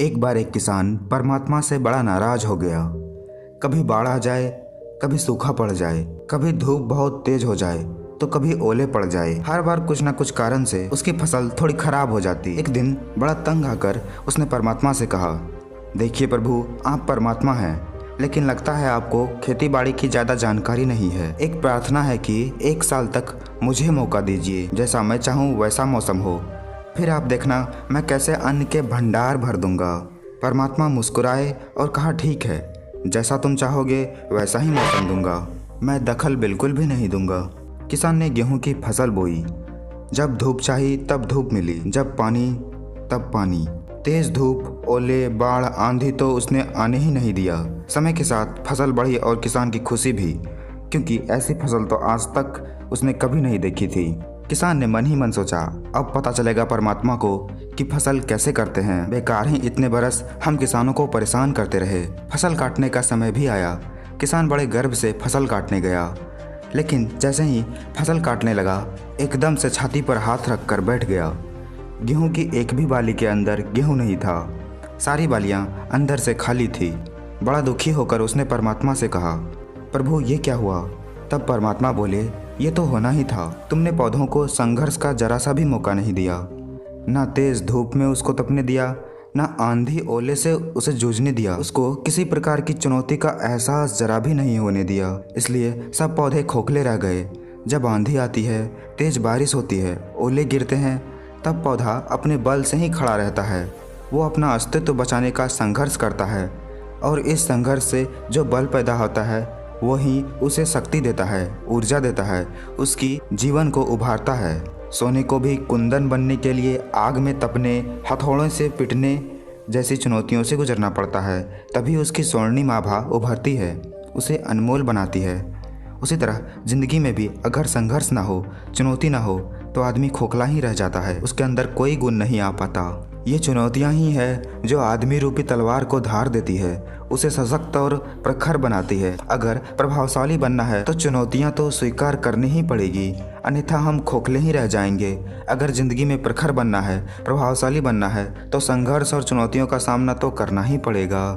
एक बार एक किसान परमात्मा से बड़ा नाराज हो गया। कभी बाढ़ आ जाए, कभी सूखा पड़ जाए, कभी धूप बहुत तेज हो जाए तो कभी ओले पड़ जाए। हर बार कुछ न कुछ कारण से उसकी फसल थोड़ी खराब हो जाती। एक दिन बड़ा तंग आकर उसने परमात्मा से कहा, देखिए प्रभु, आप परमात्मा हैं, लेकिन लगता है आपको खेती बाड़ी की ज़्यादा जानकारी नहीं है। एक प्रार्थना है कि 1 साल तक मुझे मौका दीजिए, जैसा मैं चाहूँ वैसा मौसम हो, फिर आप देखना मैं कैसे अन्न के भंडार भर दूंगा। परमात्मा मुस्कुराए और कहा, ठीक है, जैसा तुम चाहोगे वैसा ही मौसम दूंगा, मैं दखल बिल्कुल भी नहीं दूंगा। किसान ने गेहूं की फसल बोई। जब धूप चाहिए तब धूप मिली, जब पानी तब पानी। तेज धूप, ओले, बाढ़, आंधी तो उसने आने ही नहीं दिया। समय के साथ फसल बढ़ी और किसान की खुशी भी, क्योंकि ऐसी फसल तो आज तक उसने कभी नहीं देखी थी। किसान ने मन ही मन सोचा, अब पता चलेगा परमात्मा को कि फसल कैसे करते हैं। बेकार ही इतने बरस हम किसानों को परेशान करते रहे। फसल काटने का समय भी आया। किसान बड़े गर्व से फसल काटने गया, लेकिन जैसे ही फसल काटने लगा एकदम से छाती पर हाथ रख कर बैठ गया। गेहूं की एक भी बाली के अंदर गेहूं नहीं था, सारी बालियां अंदर से खाली थी। बड़ा दुखी होकर उसने परमात्मा से कहा, प्रभु ये क्या हुआ? तब परमात्मा बोले, ये तो होना ही था। तुमने पौधों को संघर्ष का जरा सा भी मौका नहीं दिया, ना तेज धूप में उसको तपने दिया, ना आंधी ओले से उसे जूझने दिया। उसको किसी प्रकार की चुनौती का एहसास जरा भी नहीं होने दिया। इसलिए सब पौधे खोखले रह गए। जब आंधी आती है, तेज बारिश होती है, ओले गिरते हैं, तब पौधा अपने बल से ही खड़ा रहता है। वो अपना अस्तित्व बचाने का संघर्ष करता है, और इस संघर्ष से जो बल पैदा होता है वही उसे शक्ति देता है, ऊर्जा देता है, उसकी जीवन को उभारता है। सोने को भी कुंदन बनने के लिए आग में तपने, हथौड़ों से पिटने जैसी चुनौतियों से गुजरना पड़ता है, तभी उसकी स्वर्णिम आभा उभरती है, उसे अनमोल बनाती है। उसी तरह जिंदगी में भी अगर संघर्ष ना हो, चुनौती ना हो, तो आदमी खोखला ही रह जाता है, उसके अंदर कोई गुण नहीं आ पाता। ये चुनौतियां ही है जो आदमी रूपी तलवार को धार देती है, उसे सशक्त और प्रखर बनाती है। अगर प्रभावशाली बनना है तो चुनौतियां तो स्वीकार करनी ही पड़ेगी, अन्यथा हम खोखले ही रह जाएंगे। अगर जिंदगी में प्रखर बनना है, प्रभावशाली बनना है, तो संघर्ष और चुनौतियों का सामना तो करना ही पड़ेगा।